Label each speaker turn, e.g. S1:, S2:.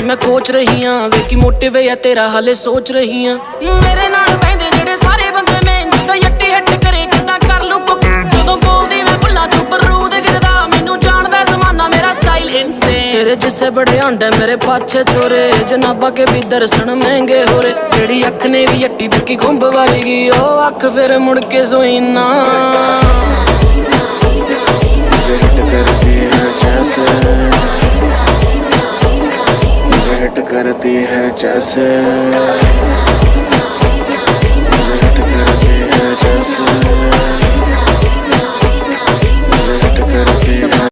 S1: मैं कोच रही हाँ वेखी मोटे वे या तेरा हाले सोच रही हाँ मेरे नाल पैंदे जेड़े सारे बंदे मैं जिदा यट्टी हिट करे किदा कर लू जदों बोलदी मैं भुल्ला चुप रूद गिरदा मैनू जानदा जमाना मेरा स्टाइल इनसेन तेरे जिसे बड़े आंडे मेरे पाछे छोरे जनाबा के भी दर्शन महंगे हो रे जेड़ी अख ने भी यट्टी बिकी खुंब वाली ओ अख फिर मुड़ के सोई ना
S2: करती है जैसे